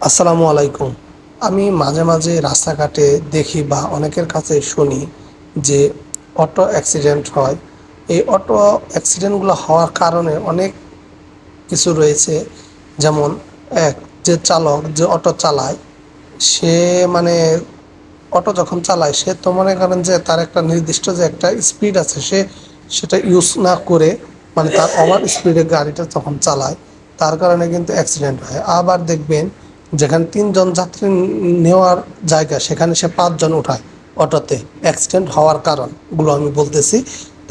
আসসালামু আলাইকুম। আমি মাঝে মাঝে রাস্তাঘাটে দেখি বা অনেকের কাছে শুনি যে অটো অ্যাক্সিডেন্ট হয়। এই অটো অ্যাক্সিডেন্টগুলো হওয়ার কারণে অনেক কিছু রয়েছে। যেমন এক, যে চালক যে অটো চালায় সে মানে অটো যখন চালায় সে তো মনে করেন যে তার একটা নির্দিষ্ট যে একটা স্পিড আছে সে সেটা ইউজ না করে মানে তার ওভার স্পিডে গাড়িটা যখন চালায় তার কারণে কিন্তু অ্যাক্সিডেন্ট হয়। আবার দেখবেন যেখানে ৩ জন যাত্রী নেওয়ার জায়গা সেখানে সে ৫ জন উঠায় অটোতে, অ্যাক্সিডেন্ট হওয়ার কারণগুলো আমি বলতেছি।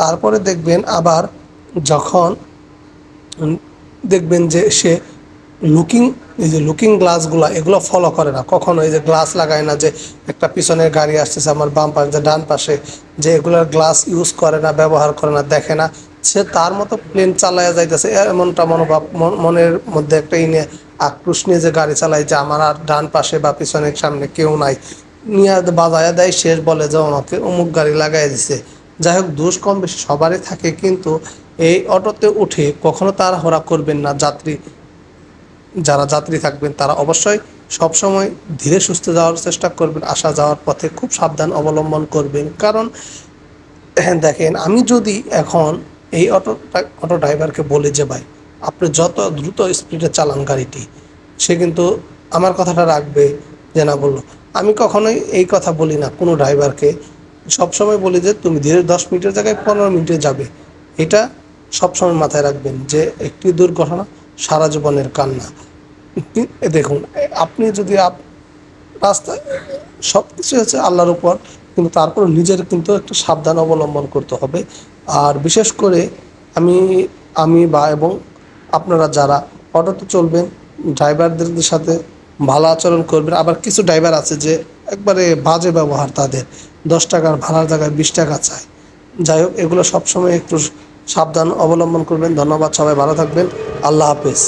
তারপরে দেখবেন আবার যখন দেখবেন যে সে লুকিং, এই যে লুকিং গ্লাসগুলো এগুলো ফলো করে না কখনো। এই যে গ্লাস লাগায় না, যে একটা পিছনের গাড়ি আসতেছে আমার বাম পাশে যে ডান পাশে, যে এগুলোর গ্লাস ইউজ করে না, ব্যবহার করে না, দেখে না, সে তার মতো প্লেন চালায়া যাইতেছে এমনটা মনোভাব মনের মধ্যে একটা ইনে আক্রোশ নিয়ে যে গাড়ি চালায় যে আমার আর ডান পাশে বা পিছনের সামনে কেউ নাই, নিয়ে বাজায়া দেয়, শেষ বলে যে আমাকে অমুক গাড়ি লাগাই দিছে। যাই হোক, দোষ কম বেশি সবারই থাকে, কিন্তু এই অটোতে উঠে কখনো তাড়াহুড়া করবেন না। যারা যাত্রী থাকবেন তারা অবশ্যই সবসময় ধীরে সুস্থে যাওয়ার চেষ্টা করবেন, আসা যাওয়ার পথে খুব সাবধান অবলম্বন করবেন। কারণ হ্যাঁ, দেখেন, আমি যদি এখন এই অটো ড্রাইভারকে বলি যে ভাই আপনি যত দ্রুত স্পিডে চালান গাড়িটি, সে কিন্তু আমার কথাটা রাখবে যে না বললো। আমি কখনোই এই কথা বলি না কোনো ড্রাইভারকে, সবসময় বলি যে তুমি ধীরে 10 মিনিটের জায়গায় 15 মিনিটে যাবে। এটা সবসময় মাথায় রাখবেন যে একটি দুর্ঘটনা সারা জীবনের কান্না। দেখুন, আপনি যদি রাস্তায় সব কিছু হচ্ছে আল্লাহর উপর, কিন্তু তারপর নিজের কিন্তু একটু সাবধান অবলম্বন করতে হবে। আর বিশেষ করে আমি আমি বা এবং আপনারা যারা অটোতে চলবেন, ড্রাইভারদের সাথে ভালো আচরণ করবেন। আবার কিছু ড্রাইভার আছে যে একবারে বাজে ব্যবহার, তাদের 10 টাকার ভাড়ার জায়গায় 20 টাকা চায়। যাই হোক, এগুলো সবসময় একটু সাবধান অবলম্বন করবেন। ধন্যবাদ, সবাই ভালো থাকবেন। আল্লাহ হাফেজ।